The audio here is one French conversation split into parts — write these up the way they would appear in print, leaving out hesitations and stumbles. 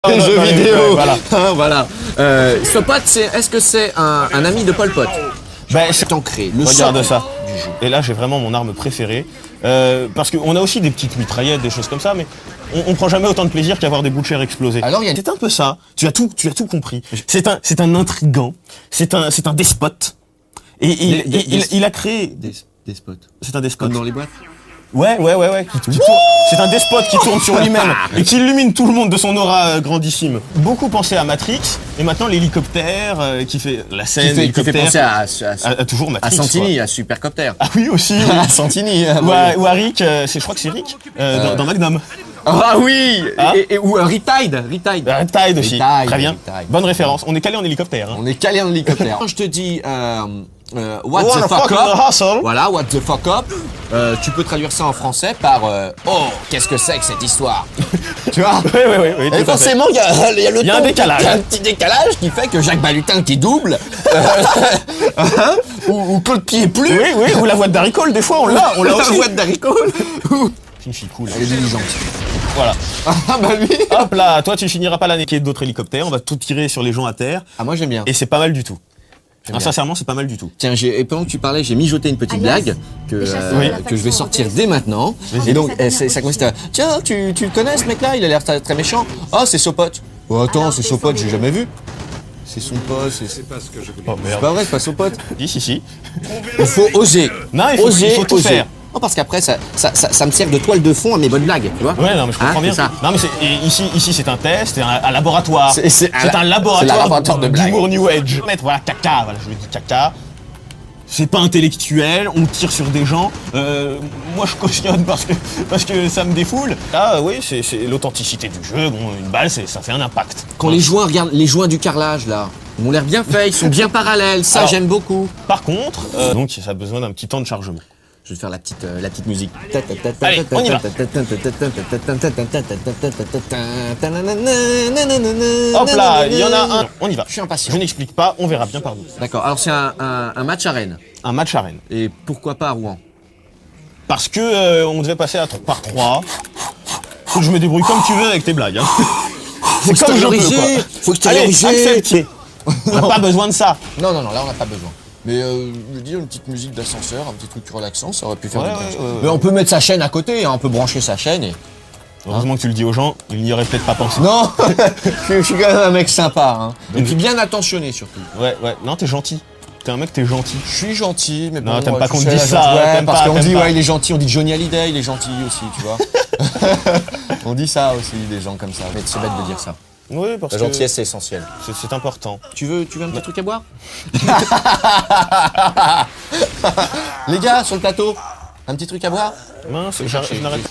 Les jeux vidéo. Voilà. Voilà. Sopot, est-ce que c'est un ami de Pol Pot? Ben, c'est ancré. Le regarde sang ça. du jeu. Et là, j'ai vraiment mon arme préférée. Parce qu'on a aussi des petites mitraillettes, des choses comme ça, mais on prend jamais autant de plaisir qu'à voir des bouts de chair exploser. Alors, il y a C'est un peu ça. Tu as tout compris. C'est un intrigant. C'est un despote. Et il a créé. Des spots. C'est un despote. Comme dans les boîtes. Ouais. C'est un despote qui tourne sur lui-même et qui illumine tout le monde de son aura grandissime. Beaucoup pensé à Matrix, et maintenant l'hélicoptère qui fait la scène. Qui fait penser à toujours Matrix. à Santini, à Supercopter. Ah oui, aussi. Oui. À Santini. Ou à Rick, je crois que c'est Rick, dans Magnum. Ah oui. Ah. Ou Riptide. Tide aussi. Riptide, Très bien. Riptide. Bonne référence. On est calé en hélicoptère. Hein. On est calé en hélicoptère. Quand je te dis what Wanna the fuck fuck up, the hustle. voilà, what the fuck up, tu peux traduire ça en français par oh, qu'est-ce que c'est que cette histoire? Tu vois? Oui, Et tout à fait. forcément, il y a le Il y a un ton, décalage. il y a un petit décalage qui fait que Jacques Balutin qui double, ou Claude Pied-Plus, Oui, ou la voix de Darry Cole, des fois, on l'a la aussi. voix de Darry Cole. C'est une fille cool. Elle est diligente. Voilà. Ah bah lui. Hop là, toi tu finiras pas l'année qui est d'autres hélicoptères, on va tout tirer sur les gens à terre, Ah moi j'aime bien. et c'est pas mal du tout. J'aime Ah, bien. sincèrement, c'est pas mal du tout. Tiens, et pendant que tu parlais, j'ai mijoté une petite blague que je vais sortir dès maintenant. Et donc, ça consiste à tiens, tu le connais ce mec-là? Il a l'air très méchant. Ah, c'est Sopot. Oh, attends, c'est Sopot, j'ai jamais vu. C'est son pote, c'est Oh c'est merde. pas vrai, c'est pas Sopot. Si. Il faut oser. Non, il faut tout faire. Non, parce qu'après, ça me sert de toile de fond à mes bonnes blagues, tu vois. Ouais, non, mais je comprends Hein, bien. c'est ça. Non, mais ici c'est un test, c'est un laboratoire. C'est un laboratoire de blagues. d'humour New Age. Voilà, caca, voilà, je le dis caca. C'est pas intellectuel, on tire sur des gens. Moi, je cautionne parce que ça me défoule. Là, oui, c'est l'authenticité du jeu. Bon, une balle, ça fait un impact. Quand les joints, regarde, les joints du carrelage, là, ils ont l'air bien faits, ils sont bien parallèles, ça Alors, j'aime beaucoup. Par contre, donc ça a besoin d'un petit temps de chargement. Je vais te faire la petite musique. Allez, on y va. Hop là, il y en a un. On y va. Je suis impatient. Je n'explique pas, on verra bien par nous. D'accord, alors c'est un match à Rennes. Un match à Rennes. Et pourquoi pas à Rouen? Parce que on devait passer par 3. Faut que je me débrouille comme tu veux avec tes blagues. Hein. C'est comme je peux, quoi. Faut que je Allez, t'ai accepté. On n'a pas besoin de ça. Non, là on n'a pas besoin. Mais je veux dire, une petite musique d'ascenseur, un petit truc relaxant, ça aurait pu faire Ouais, du bien. ouais. Mais on peut mettre sa chaîne à côté, hein, on peut brancher sa chaîne et... Heureusement que tu le dis aux gens, ils n'y auraient peut-être pas pensé. Non je suis quand même un mec sympa, hein. Et puis bien attentionné surtout. Ouais. Non, t'es gentil. T'es un mec, t'es gentil. Je suis gentil, mais bon... Non, t'aimes pas tu qu'on te sais, dise la ça, Ouais, t'aimes parce pas, qu'on t'aimes dit, pas. ouais, il est gentil, on dit Johnny Hallyday, il est gentil aussi, tu vois. On dit ça aussi, des gens comme ça. Mais c'est bête de dire ça. Oui, parce La que gentillesse, c'est essentiel. c'est important. Tu veux un petit truc à boire? Les gars, sur le plateau, un petit truc à boire? Mince, chercher. je n'arrête pas.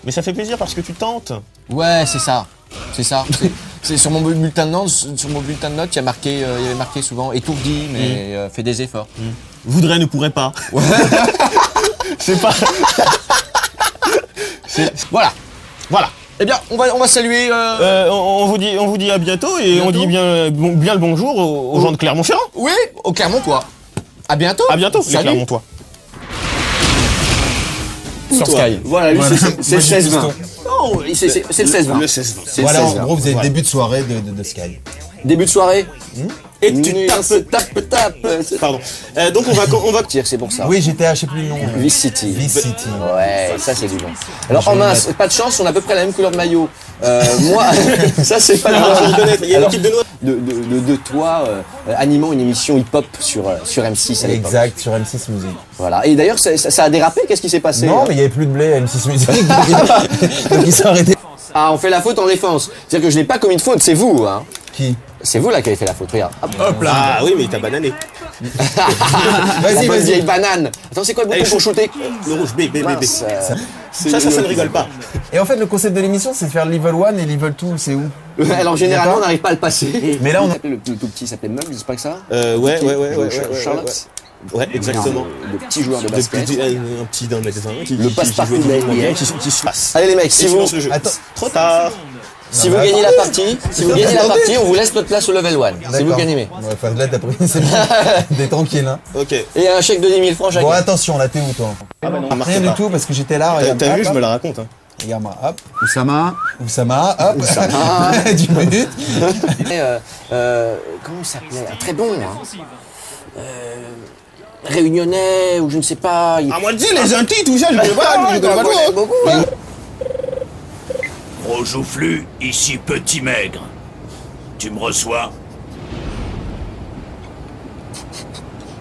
Mais ça fait plaisir parce que tu tentes. Ouais, c'est ça. C'est sur mon bulletin de notes, il y avait marqué souvent étourdi, mais fais des efforts. Voudrait, ne pourrait pas. Ouais. C'est pas. Voilà. Eh bien, on va saluer. On vous dit à bientôt et Bientôt. on dit bien le bonjour aux gens de Clermont-Ferrand. Oui, au Clermontois. À bientôt. À bientôt, les Salut. Clermontois. Sur Sky. Voilà, lui, c'est le 16-20. Non, c'est le 16-20. Le 16-20. C'est le Voilà, 16-20. en gros, vous avez le début de soirée de Sky. Début de soirée. Et tu tape. Pardon. Donc on va. Tire, c'est pour ça. Oui, GTA, je sais plus le nom. Vice City. Vice City. Ouais, ça c'est du bon. Alors en mince, pas de chance, on a à peu près la même couleur de maillot. Moi, ça c'est pas Alors, je vais reconnaître, il y a Alors, l'équipe de Noël. de toi animant une émission hip-hop sur M6 à l'époque. Exact, sur M6 Music. Voilà. Et d'ailleurs, ça a dérapé, qu'est-ce qui s'est passé? Non, mais il n'y avait plus de blé à M6 Music. Donc ils sont arrêtés. Ah, on fait la faute en défense. C'est-à-dire que je n'ai pas commis de faute, c'est vous, hein. Qui C'est vous là qui avez fait la faute, regarde. Hop. Hop là. Ah oui, mais t'as banané. La bonne vieille banane. Attends, c'est quoi le bouton Allez, pour shooter? Le rouge, B. Mince, Ça ne rigole pas. Et en fait, le concept de l'émission, c'est de faire level 1 et level 2, c'est où Alors généralement, D'accord. on n'arrive pas à le passer. Mais là, on a- le tout petit s'appelait Mug, c'est pas que ça? Ouais. Charlotte. Ouais, exactement. Le petit joueur de basket. Un petit d'un mètre 20. Le passe-partout de la NBA. Qui se passe. Allez les mecs, si Et tu vous, lances le jeu. Attends. Trop tard. si vous gagnez la partie, on vous laisse notre place au level 1. Si vous D'accord. gagnez. Ouais, enfin, là, t'as pris, c'est bon. T'es tranquille, hein. Ok. Et un chèque de 10 000 francs chacun. Bon, attention, là, t'es où, toi Ah bah non, Rien du tout, parce que j'étais là. regarde. T'as vu, Hop, je hop. me la raconte. Hein. Regarde-moi, hop. Oussama. Oussama, hop. 10 minutes. Comment il s'appelait? Très bon, hein. Réunionnais, ou je ne sais pas. Ah, moi, tu sais, les intis, tout ça, je connais pas, je connais pas trop. Gros joufflu, ici petit maigre. Tu me reçois?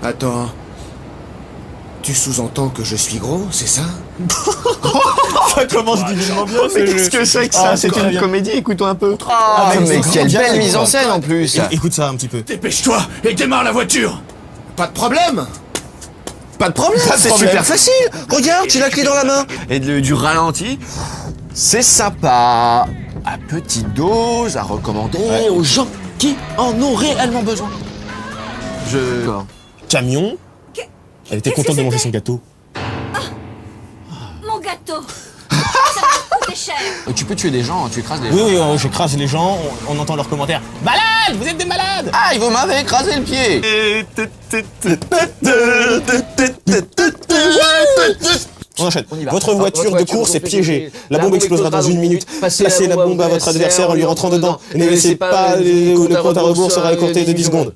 Attends. Tu sous-entends que je suis gros, c'est ça? Ça commence divinement bien, ce jeu. Qu'est-ce que c'est que ça? Ah, C'est très une bien. comédie, écoute-toi un peu. Ah, mais quelle bien, belle c'est mise en bon. scène en plus. Écoute ça un petit peu. Dépêche-toi et démarre la voiture. Pas de problème. Pas de problème, c'est problème. super facile. Regarde, j'ai la clé dans la main. Et du ralenti, c'est sympa. À petite dose, à recommander aux gens qui en ont réellement besoin. D'accord. Camion. Elle était contente de manger son gâteau. Mon gâteau. Ça va coûter cher. Tu peux tuer des gens, tu écrases des gens. Oui, j'écrase les gens, on entend leurs commentaires. Malade, vous êtes des malades. Ah, vous m'avez écrasé le pied. On enchaîne. On y va. Votre voiture de course est piégée. La bombe explosera dans une minute. Passez la bombe à votre adversaire en lui rentrant dedans. Ne laissez pas, le compte à rebours sera écourté de 10 secondes.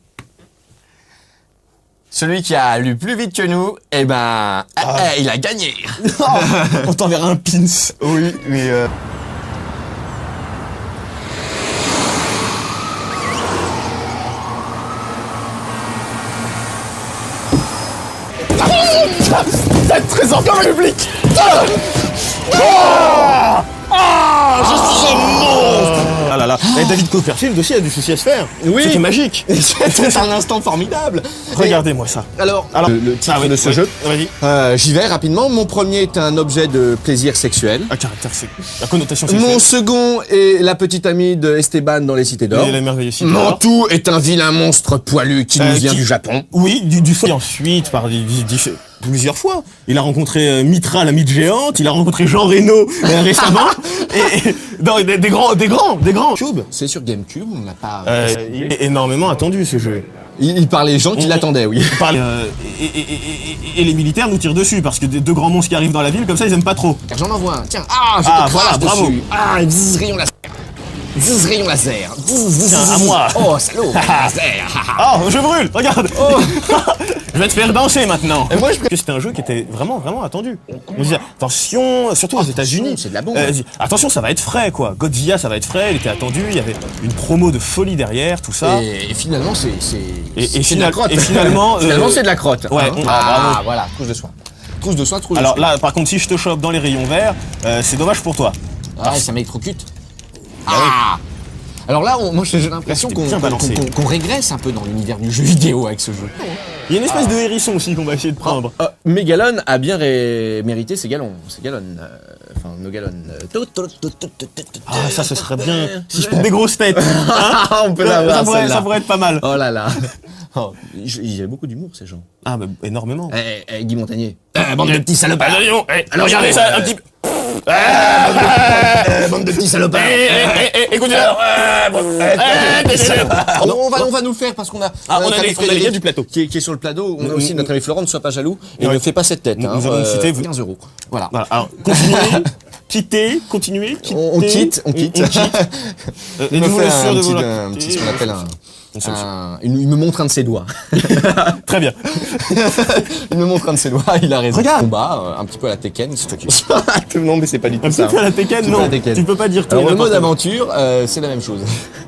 Celui qui a lu plus vite que nous, il a gagné. On t'enverra un pins. Oui, mais Cette trésor dans le public. Ah là là. Et David Copperfield aussi a du souci à se faire. Oui. C'était magique. c'est un instant formidable. Regardez-moi ça. Alors, le titre oui, de ce oui. jeu, Vas-y. j'y vais rapidement. Mon premier est un objet de plaisir sexuel. Un caractère, c'est la connotation Mon sexuelle. second est la petite amie de Esteban dans les cités d'or. Et la merveilleuse cité Mon d'or. tout est un vilain monstre poilu qui nous vient du Japon. Oui, du feu. Et ensuite, par plusieurs fois. Il a rencontré Mitra, la mythe géante. Il a rencontré Jean Reno récemment. Non, des grands. Cube. C'est sur GameCube, on n'a pas... Il est énormément attendu ce jeu. Il parlait les gens qui l'attendaient, oui. On parle, et les militaires nous tirent dessus parce que des deux grands monstres qui arrivent dans la ville, comme ça ils aiment pas trop. J'en envoie un. Tiens, je te Ah, crache voilà, dessus. bravo. Bzzz, rayon laser. Bzzz, rayon laser. Tiens, à moi. Oh, salaud, laser. Oh, je brûle, regarde. Je vais te faire danser maintenant. Et moi, que c'était un jeu qui était vraiment attendu. On disait attention, surtout aux États-Unis. c'est de la bombe. Attention, ça va être frais quoi. Godzilla, ça va être frais. Il était attendu. Il y avait une promo de folie derrière, tout ça. Et finalement, c'est Et de la crotte. finalement, Finalement, c'est de la crotte. Ouais, Hein. bravo. Voilà, trousse de soin. Trousse de soin, trousse de Alors soin. là, par contre, si je te chope dans les rayons verts, c'est dommage pour toi. Ça m'électrocute. Ah. Alors là, moi j'ai l'impression C'était bien balancé. qu'on régresse un peu dans l'univers du jeu vidéo avec ce jeu. Il y a une espèce de hérisson aussi qu'on va essayer de prendre. Megalon a bien mérité ses galons. Ses galons. Enfin, nos galons. Ah, ça, ce serait bien. Si je prends des grosses têtes. Hein On peut l'avoir, celle-là. ça pourrait être pas mal. Oh là là. Il y a beaucoup d'humour, ces gens. Ah, mais énormément. Guy Montagnier. Bande de petits salopards. Alors, regardez ça un petit peu. Bande de petits salopards. Écoutez, On va nous le faire parce qu'on a. on a notre ami les Frédéric liens du plateau. Qui est sur le plateau. On a aussi notre ami Florent, ne sois pas jaloux. Et Ouais. ne fais pas cette tête. Nous hein. avons cité, vous- 15 €. Voilà. Voilà, alors, continuez, continuez. On quitte. Et Il me vous fait sûr de vous un petit, ce qu'on appelle solution. il me montre un de ses doigts. Très bien. Il me montre un de ses doigts, il a raison. Regarde. Combat, un petit peu à la Tekken. Non, mais c'est pas du tout Un ça. petit peu à la Tekken, Un petit peu non. à la Tekken. Tu peux pas dire tout. Alors, et le mode n'importe quoi. aventure, c'est la même chose.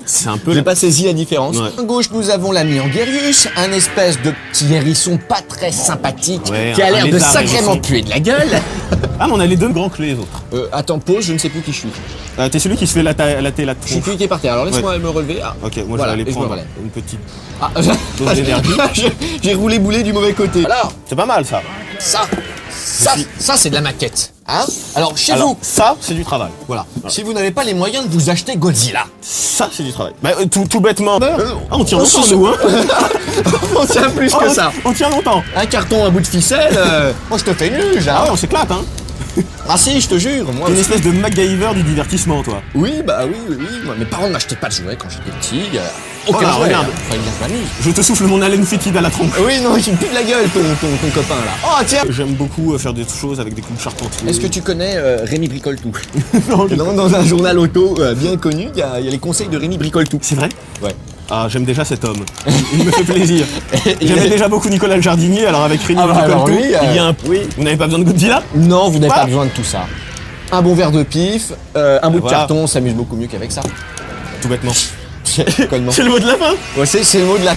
C'est un peu. J'ai pas saisi la différence. Ouais. À gauche, nous avons l'ami Angerius, un espèce de petit hérisson pas très sympathique, Ouais, qui a un l'air de lézard sacrément hérisson. puer de la gueule. Ah, mais on a les deux grands que les autres. Attends, pause, je ne sais plus qui je suis. T'es celui qui se fait la Je suis tronche. celui qui est par terre. Alors laisse-moi me relever. Ah. Ok, moi Voilà, je vais et aller je me prendre relève. une petite. Ah, Dose d'énergie. j'ai roulé boulet du mauvais côté. Alors, C'est pas mal ça. ça c'est de la maquette. Hein. Alors, chez Alors, vous, ça, c'est du travail. voilà. Si vous n'avez pas les moyens de vous acheter Godzilla, Ça, c'est du travail. Bah, tout bêtement. Ah, on tient On longtemps, se- nous, hein. on tient plus que ça. On tient longtemps. Un carton, un bout de ficelle, moi je te fais une luge. Ah Hein. ouais, on s'éclate, hein. Ah si, je te jure, moi Une aussi. espèce de MacGyver du divertissement, toi. Oui, bah oui. Moi, mes parents ne m'achetaient pas de jouets quand j'étais petit. Aucun Voilà, jouet. regarde. Enfin, bien, je m'amuse. Je te souffle mon haleine fétide à la trompe. Oui, non, tu me putes la gueule, ton copain là. Oh, tiens. J'aime beaucoup faire des choses avec des coups de charpentier. Est-ce que tu connais Rémi Bricole-Tout? Non, Dans un journal auto bien connu, il y a les conseils de Rémi Bricole-Tout. c'est vrai? Ouais. Ah, j'aime déjà cet homme. Il me fait plaisir. J'aimais déjà beaucoup Nicolas le jardinier, alors avec Rémi Ah bah alors Bricole-Tout, lui, il y a un... oui. Vous n'avez pas besoin de Godzilla? Non, vous n'avez Quoi pas besoin de tout ça. Un bon verre de pif, un bout de Voilà. carton, on s'amuse beaucoup mieux qu'avec ça. Tout bêtement. Connement. C'est le mot de la fin. Ouais, c'est le mot de la